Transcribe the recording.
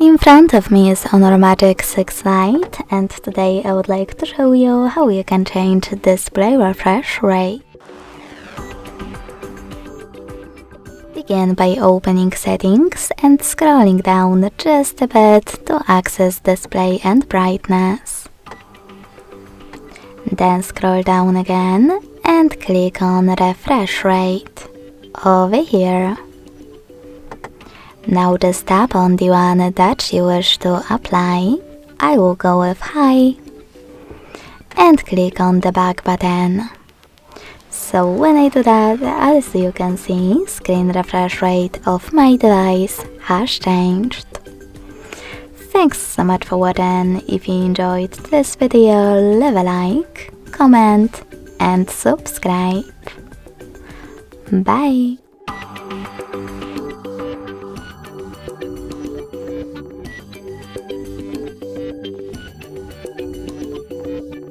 In front of me is Honor Magic 6 Lite, and today I would like to show you how you can change display refresh rate. Begin by opening settings and scrolling down just a bit to access display and brightness. Then scroll down again and click on refresh rate over here. Now just tap on the one that you wish to apply. I will go with high. And click on the back button. So when I do that, as you can see, screen refresh rate of my device has changed. Thanks so much for watching. If you enjoyed this video, leave a like, comment and subscribe. Bye!